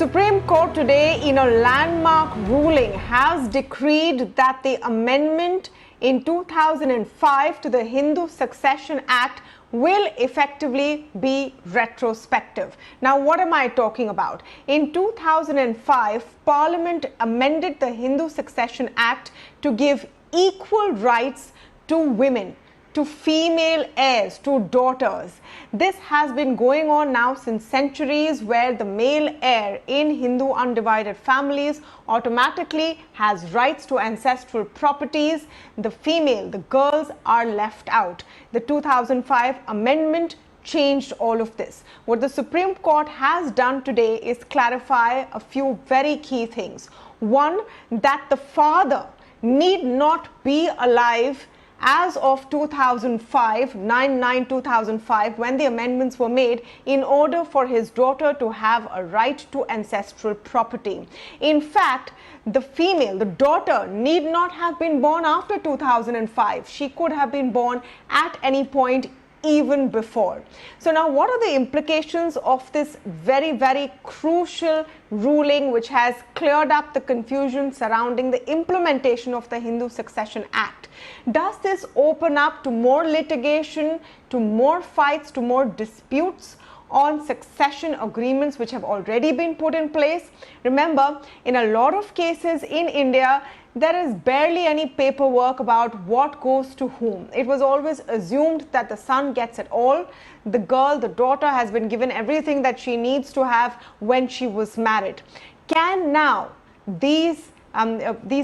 Supreme Court today, in a landmark ruling, has decreed that the amendment in 2005 to the Hindu Succession Act will effectively be retrospective. Now, what am I talking about? In 2005, Parliament amended the Hindu Succession Act to give equal rights to women, to female heirs, to daughters. This has been going on now since centuries, where the male heir in Hindu undivided families automatically has rights to ancestral properties. The female, the girls, are left out. The 2005 amendment changed all of this. What the Supreme Court has done today is clarify a few very key things. One, that the father need not be alive as of 2005, 9/9/2005, when the amendments were made, in order for his daughter to have a right to ancestral property. In fact, the female, the daughter, need not have been born after 2005. She could have been born at any point even before. So now, what are the implications of this very, very crucial ruling, which has cleared up the confusion surrounding the implementation of the Hindu Succession Act? Does this open up to more litigation, to more fights, to more disputes on succession agreements which have already been put in place? Remember, in a lot of cases in India, there is barely any paperwork about what goes to whom. It was always assumed that the son gets it all. The girl, the daughter, has been given everything that she needs to have when she was married. Can now these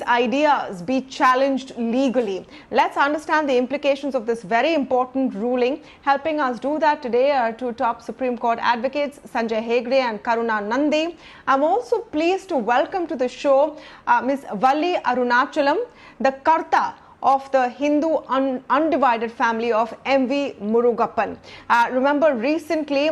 ideas be challenged legally? Let's understand the implications of this very important ruling. Helping us do that today are two top Supreme Court advocates, Sanjay Hegde and Karuna Nundy. I'm also pleased to welcome to the show Ms. Valli Arunachalam, the Karta of the Hindu Undivided Family of MV Murugappan. Remember, recently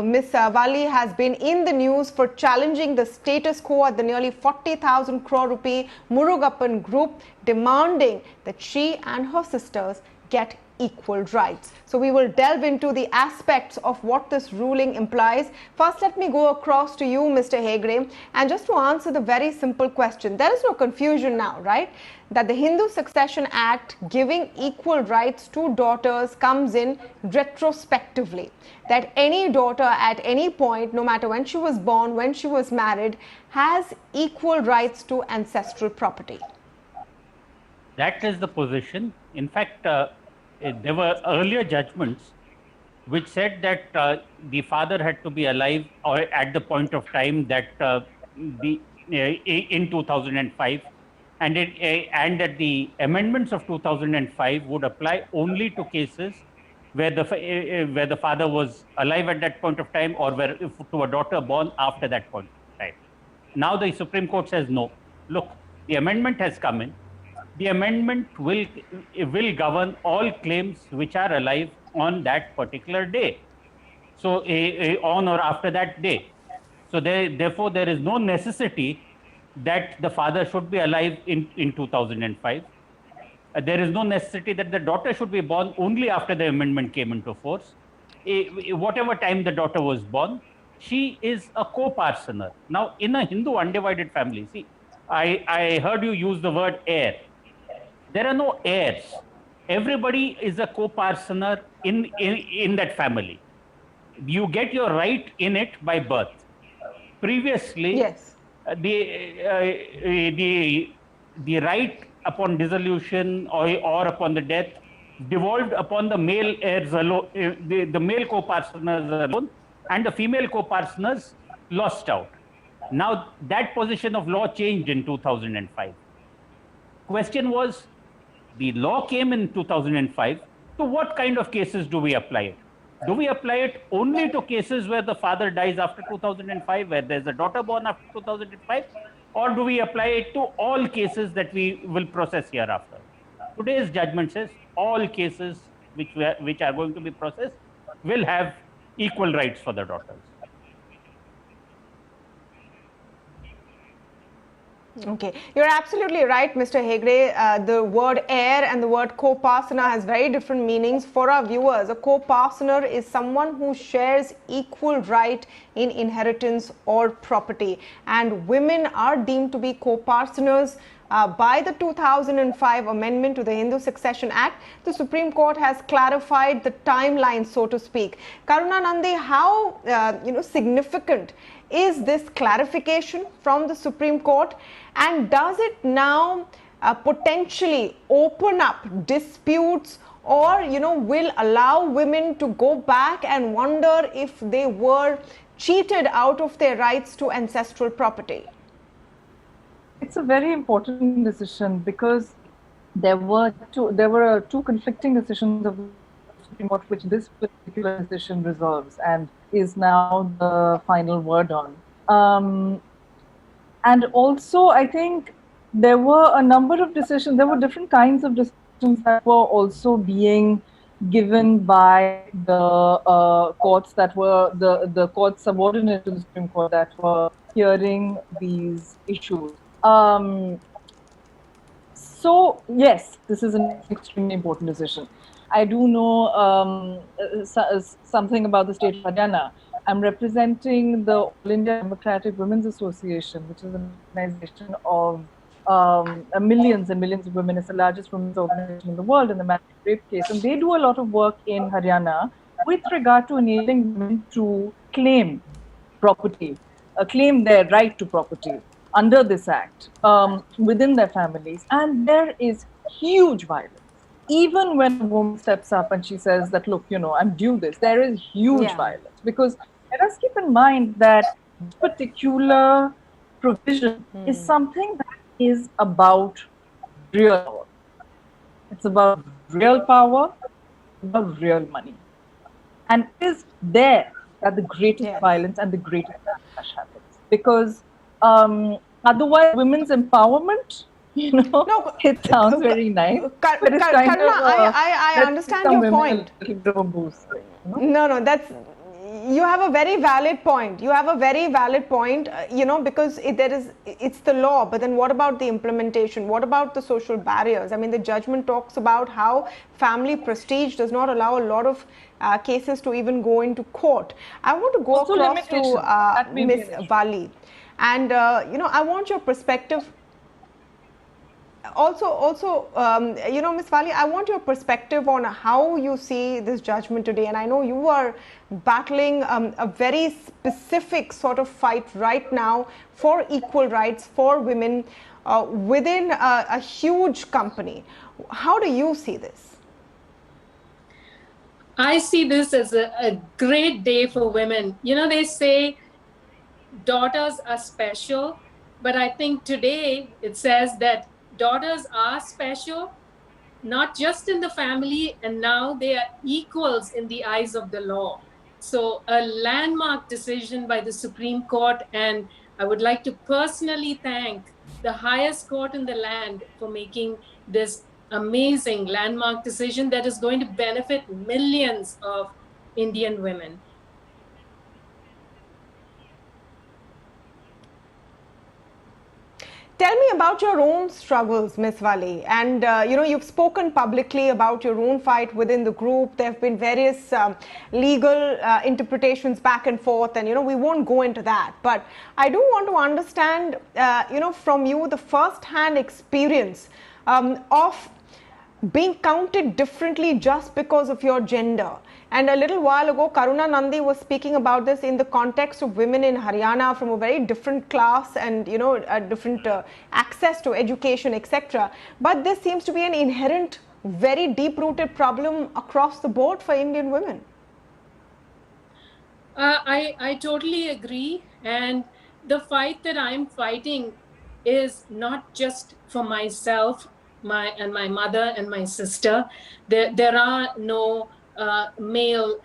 Ms. Valli has been in the news for challenging the status quo at the nearly 40,000 crore rupee Murugappan group, demanding that she and her sisters get equal rights. So we will delve into the aspects of what this ruling implies. First, let me go across to you, Mr. Hegde, and just to answer the very simple question. There is no confusion now, right, that the Hindu Succession Act giving equal rights to daughters comes in retrospectively, that any daughter at any point, no matter when she was born, when she was married, has equal rights to ancestral property. That is the position. In fact, there were earlier judgments which said that the father had to be alive or at the point of time that in 2005, and that the amendments of 2005 would apply only to cases where the father was alive at that point of time, or where to a daughter born after that point of time. Now the Supreme Court says no. Look, the amendment has come in. The amendment will govern all claims which are alive on that particular day. So on or after that day. So therefore, there is no necessity that the father should be alive in 2005. There is no necessity that the daughter should be born only after the amendment came into force. Whatever time the daughter was born, she is a coparcenor. Now, in a Hindu undivided family, see, I heard you use the word heir. There are no heirs. Everybody is a coparcenor in that family. You get your right in it by birth. Previously, yes, the right upon dissolution or upon the death devolved upon the male heirs alone, the male coparcenors alone, and the female coparcenors lost out. Now that position of law changed in 2005. Question was, the law came in 2005. To what kind of cases do we apply it? Do we apply it only to cases where the father dies after 2005, where there's a daughter born after 2005? Or do we apply it to all cases that we will process hereafter? Today's judgment says all cases which are going to be processed will have equal rights for the daughters. Okay, you're absolutely right, Mr. Hegde. The word heir and the word coparcenor has very different meanings. For our viewers, a coparcenor is someone who shares equal right in inheritance or property, and women are deemed to be coparcenors. By the 2005 amendment to the Hindu Succession Act, the Supreme Court has clarified the timeline, so to speak. Karuna Nundy, how significant is this clarification from the Supreme Court, and does it now potentially open up disputes, or will allow women to go back and wonder if they were cheated out of their rights to ancestral property? It's a very important decision because there were two conflicting decisions of the Supreme Court, which this particular decision resolves and is now the final word on. And also, I think there were a number of decisions. There were different kinds of decisions that were also being given by the courts that were the courts subordinate to the Supreme Court that were hearing these issues. So yes, this is an extremely important decision. I do know something about the state of Haryana. I'm representing the All India Democratic Women's Association, which is an organization of millions and millions of women. It's the largest women's organization in the world in the marriage rape case. And they do a lot of work in Haryana with regard to enabling women to claim property, claim their right to property under this act within their families. And there is huge violence. Even when a woman steps up and she says that, look, I'm due this, there is huge violence. Because let us keep in mind that this particular provision is something that is about real power. It's about real power, about real money. And it is there that the greatest violence and the greatest backlash happens. Because otherwise, women's empowerment, it sounds very nice. But it's kind of I understand your point. No, you have a very valid point. You have a very valid point, because it's the law, but then what about the implementation? What about the social barriers? I mean, the judgment talks about how family prestige does not allow a lot of cases to even go into court. I want to go also across to Ms. Valli, and I want your perspective. Also, Ms. Valli, I want your perspective on how you see this judgment today. And I know you are battling a very specific sort of fight right now for equal rights for women within a huge company. How do you see this? I see this as a great day for women. They say daughters are special, but I think today it says that daughters are special, not just in the family, and now they are equals in the eyes of the law. So a landmark decision by the Supreme Court, and I would like to personally thank the highest court in the land for making this amazing landmark decision that is going to benefit millions of Indian women. Tell me about your own struggles, Ms. Valli. And, you've spoken publicly about your own fight within the group. There have been various legal interpretations back and forth, and, we won't go into that. But I do want to understand, from you the first-hand experience of being counted differently just because of your gender. And a little while ago, Karuna Nundy was speaking about this in the context of women in Haryana from a very different class and, a different access to education, etc. But this seems to be an inherent, very deep-rooted problem across the board for Indian women. I totally agree. And the fight that I'm fighting is not just for myself, my mother and my sister. There are no male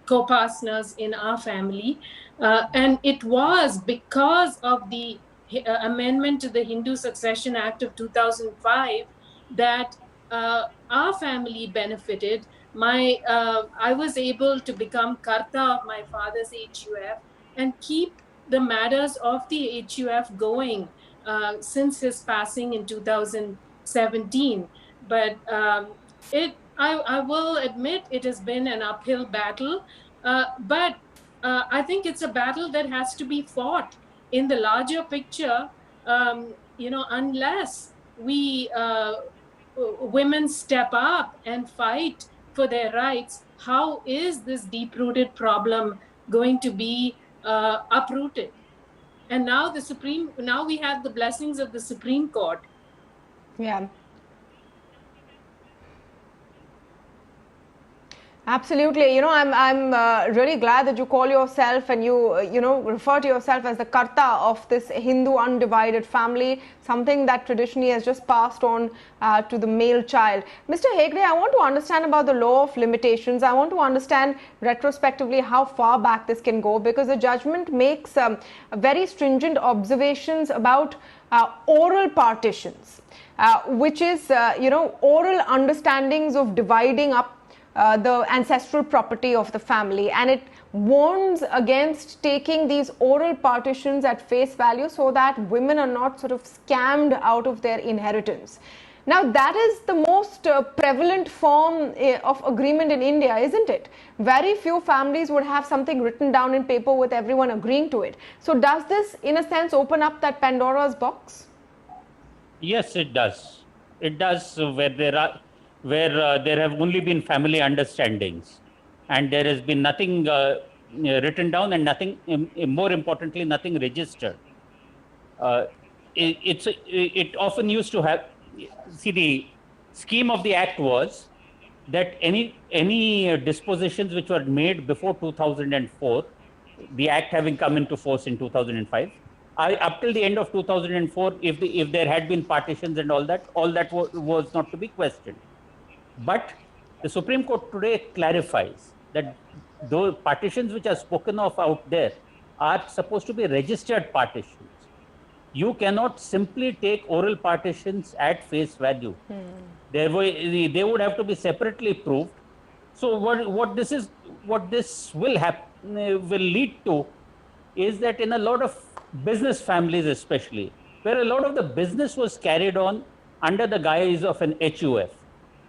coparcenors in our family. And it was because of the amendment to the Hindu Succession Act of 2005 that our family benefited. I was able to become Karta of my father's HUF and keep the matters of the HUF going since his passing in 2017. But I will admit it has been an uphill battle, but I think it's a battle that has to be fought in the larger picture. Unless we women step up and fight for their rights, how is this deep-rooted problem going to be uprooted? And now we have the blessings of the Supreme Court. Yeah. Absolutely. I'm really glad that you call yourself and you refer to yourself as the Karta of this Hindu Undivided Family, something that traditionally has just passed on to the male child. Mr. Hegde, I want to understand about the law of limitations. I want to understand retrospectively how far back this can go, because the judgment makes very stringent observations about oral partitions, which is, oral understandings of dividing up the ancestral property of the family, and it warns against taking these oral partitions at face value so that women are not sort of scammed out of their inheritance. Now, that is the most prevalent form of agreement in India, isn't it? Very few families would have something written down in paper with everyone agreeing to it. So does this, in a sense, open up that Pandora's box? Yes, it does. It does, where there have only been family understandings, and there has been nothing written down, and nothing, more importantly, nothing registered. It often used to have. See, the scheme of the act was that any dispositions which were made before 2004, the act having come into force in 2005, up till the end of 2004, if there had been partitions and all that was not to be questioned. But the Supreme Court today clarifies that those partitions which are spoken of out there are supposed to be registered partitions. You cannot simply take oral partitions at face value. They would have to be separately proved. So what this will lead to is that in a lot of business families, especially, where a lot of the business was carried on under the guise of an HUF,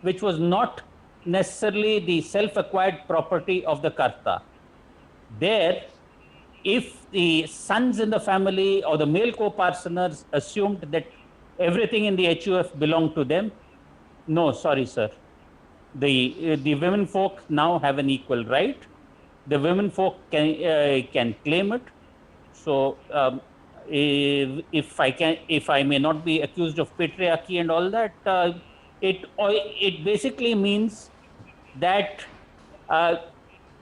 which was not necessarily the self-acquired property of the Karta. There, if the sons in the family or the male coparcenors assumed that everything in the HUF belonged to them, no, sorry, sir. The women folk now have an equal right. The women folk can claim it. So, if I may not be accused of patriarchy and all that, it basically means that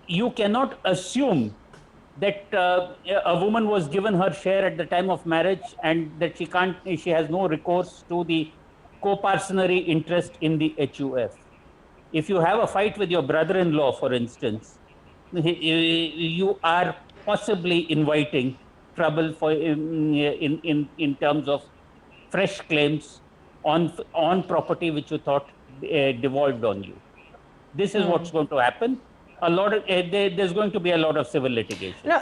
you cannot assume that a woman was given her share at the time of marriage and that she has no recourse to the coparcenary interest in the HUF. If you have a fight with your brother-in-law, for instance, you are possibly inviting trouble for in terms of fresh claims on property which you thought devolved on you. This is what's going to happen. There's going to be a lot of civil litigation. No,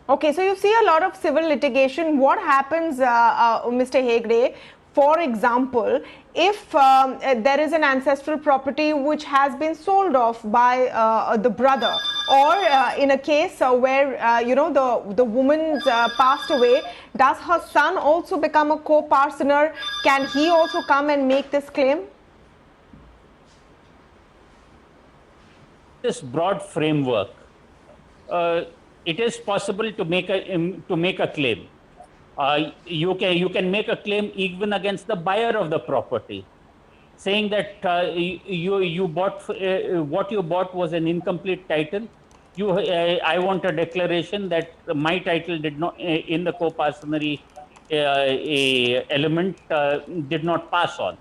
okay, so you see a lot of civil litigation. What happens, Mr. Hegde, for example, if there is an ancestral property which has been sold off by the brother, or in a case where the woman's passed away, does her son also become a co-parcenor? Can he also come and make this claim? This broad framework, it is possible to make a claim. You can make a claim even against the buyer of the property, saying that you bought what you bought was an incomplete title. I want a declaration that my title did not in the coparcenary element did not pass on.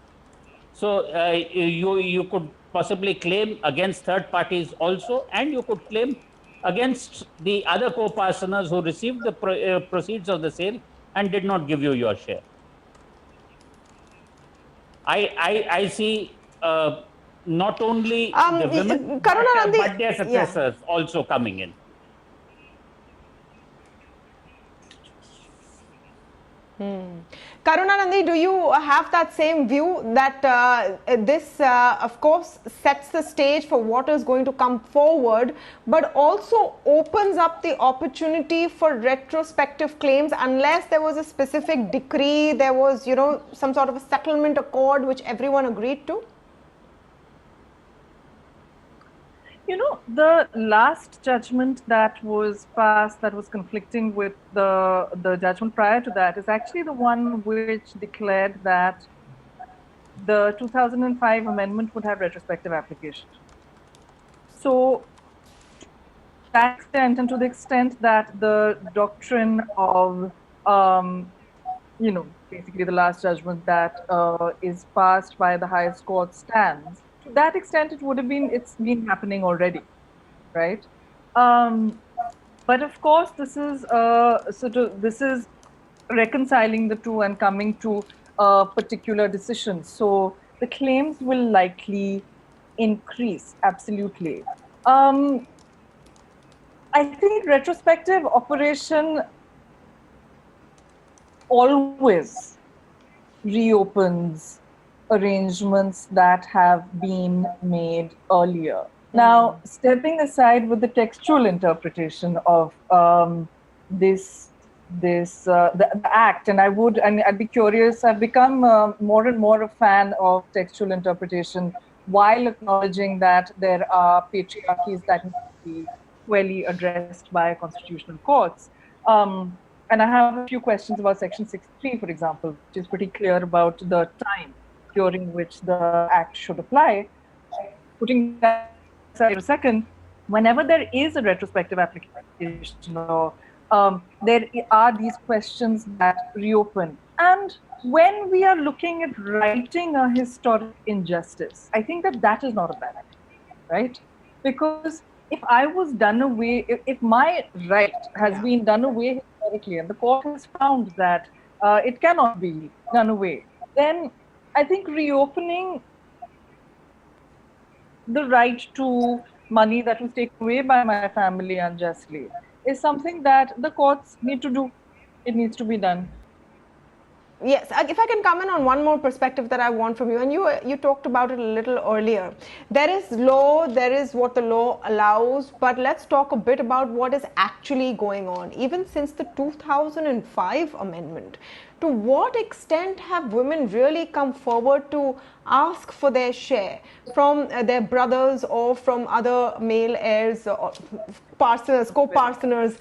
So you could possibly claim against third parties also, and you could claim against the other coparcenors who received the proceeds of the sale and did not give you your share. I see not only the women, but their successors also coming in. Karuna Nundy, do you have that same view that this, of course, sets the stage for what is going to come forward, but also opens up the opportunity for retrospective claims unless there was a specific decree, there was, you know, some sort of a settlement accord which everyone agreed to? You know, the last judgment that was passed that was conflicting with the judgment prior to that is actually the one which declared that the 2005 amendment would have retrospective application. So, to that extent, and to the extent that the doctrine of, you know, basically the last judgment that is passed by the highest court stands, to that extent, it would have been, it's been happening already, right? But of course, this is this is reconciling the two and coming to a particular decision. So the claims will likely increase, absolutely. I think retrospective operation always reopens arrangements that have been made earlier. Now, stepping aside with the textual interpretation of the act, and I'd be curious. I've become more and more a fan of textual interpretation, while acknowledging that there are patriarchies that need to be squarely addressed by constitutional courts. And I have a few questions about Section 63, for example, which is pretty clear about the time during which the act should apply. Putting that aside for a second, whenever there is a retrospective application, or there are these questions that reopen. And when we are looking at righting a historic injustice, I think that that is not a bad idea, right? Because if I was done away, if my right has been done away historically, and the court has found that it cannot be done away, then I think reopening the right to money that was taken away by my family unjustly is something that the courts need to do. It needs to be done. Yes, if I can comment on one more perspective that I want from you, and you talked about it a little earlier. There is law, there is what the law allows, but let's talk a bit about what is actually going on. Even since the 2005 amendment, to what extent have women really come forward to ask for their share from their brothers or from other male heirs or parceners, co-parceners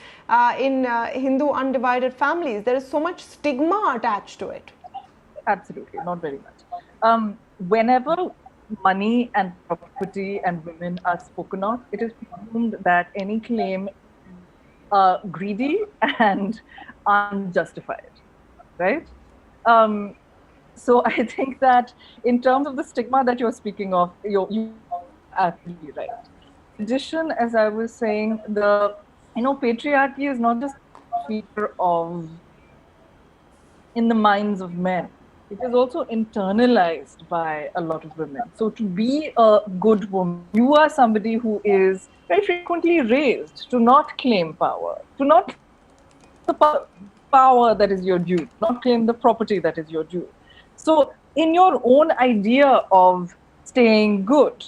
in Hindu undivided families? There is so much stigma attached to it. Absolutely, not very much. Whenever money and property and women are spoken of, it is presumed that any claim is greedy and unjustified. Right? So I think that in terms of the stigma that you're speaking of, you are absolutely right. In addition, as I was saying, patriarchy is not just a feature of in the minds of men. It is also internalized by a lot of women. So to be a good woman, you are somebody who is very frequently raised to not claim power, to not the power that is your due, not claim the property that is your due. So in your own idea of staying good,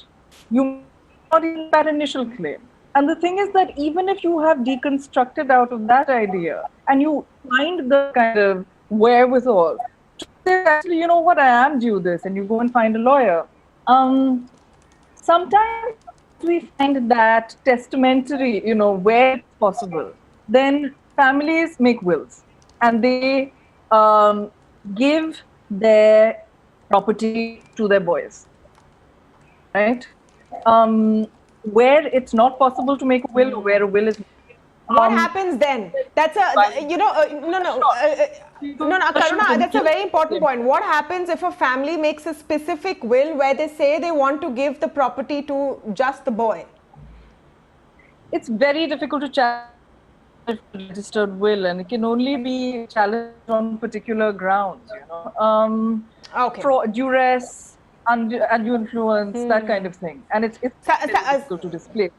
you not even that initial claim. And the thing is that even if you have deconstructed out of that idea and you find the kind of wherewithal to say, actually, you know what, I am due this, and you go and find a lawyer. Sometimes we find that testamentary, where it's possible, then families make wills and they give their property to their boys, right? Where it's not possible to make a will, or where a will is what happens then? That's Karuna, that's a very important point. What happens if a family makes a specific will where they say they want to give the property to just the boy? It's very difficult to challenge a registered will, and it can only be challenged on particular grounds, Okay. Duress, undue influence, that kind of thing. And it's difficult to display.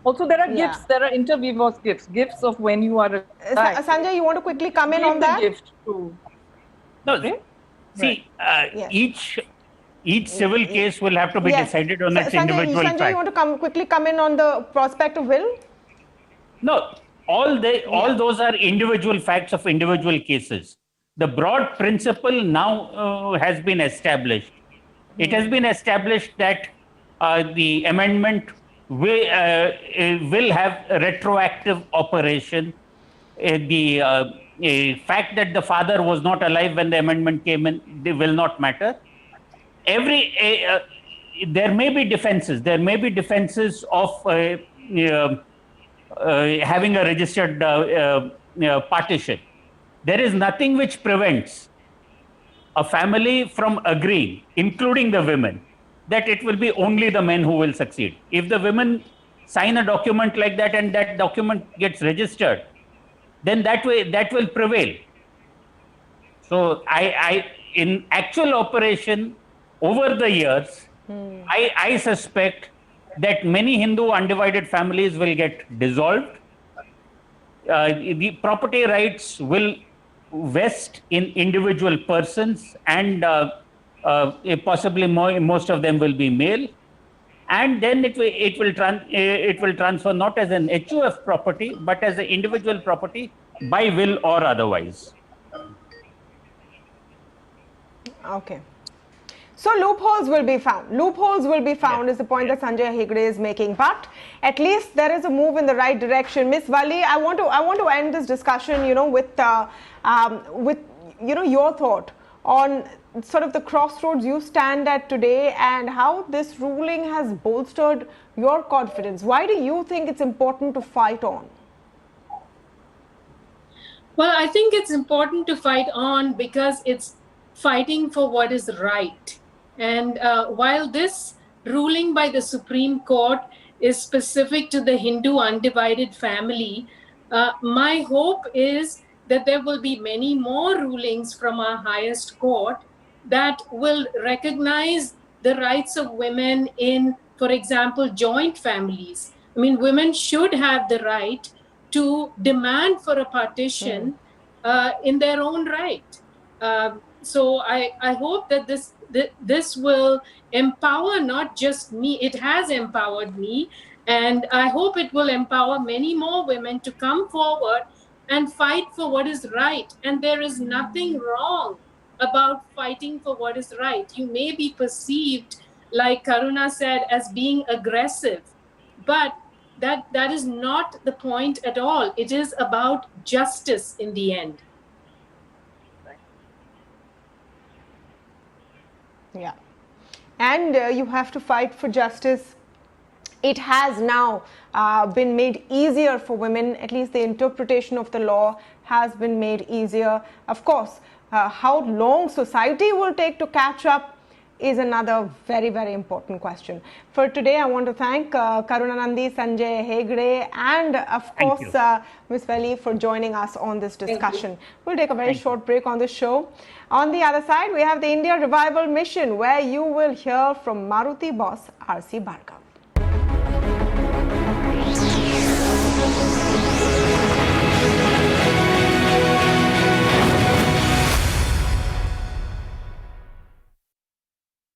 Also, there are Yeah. gifts. There are inter-vivos gifts of when you are alive. Sanjay, you want to quickly come in Give on the that? gift to. No, Okay? see, Yes. each civil case will have to be Yes. decided on its Sanjay, individual Sanjay, fact. you want to quickly come in on the prospect of will? No, all those are individual facts of individual cases. The broad principle now has been established. It has been established that the amendment will have a retroactive operation. The fact that the father was not alive when the amendment came in, they will not matter. There may be defenses. There may be defenses of having a registered partition. There is nothing which prevents a family from agreeing, including the women, that it will be only the men who will succeed. If the women sign a document like that and that document gets registered, then that will prevail. So in actual operation over the years, I suspect that many Hindu undivided families will get dissolved. The property rights will vest in individual persons, and possibly most of them will be male. And then it will transfer not as an HUF property, but as an individual property by will or otherwise. Okay. So loopholes will be found. Loopholes will be found is the point that Sanjay Hegde is making. But at least there is a move in the right direction. Miss Valli, I want to end this discussion, with your thought on sort of the crossroads you stand at today and how this ruling has bolstered your confidence. Why do you think it's important to fight on? Well, I think it's important to fight on because it's fighting for what is right. And while this ruling by the Supreme Court is specific to the Hindu Undivided Family, my hope is that there will be many more rulings from our highest court that will recognize the rights of women in, for example, joint families. I mean, women should have the right to demand for a partition in their own right. So I hope that this will empower not just me, it has empowered me, and I hope it will empower many more women to come forward and fight for what is right. And there is nothing wrong about fighting for what is right. You may be perceived, like Karuna said, as being aggressive, but that is not the point at all. It is about justice in the end. Yeah. And you have to fight for justice. It has now been made easier for women, at least the interpretation of the law has been made easier. Of course, how long society will take to catch up is another very, very important question. For today, I want to thank Karuna Nundy, Sanjay Hegde, and of course, Ms. Valli for joining us on this discussion. We'll take a very short break on the show. On the other side, we have the India Revival Mission, where you will hear from Maruti boss R.C. Bhargav.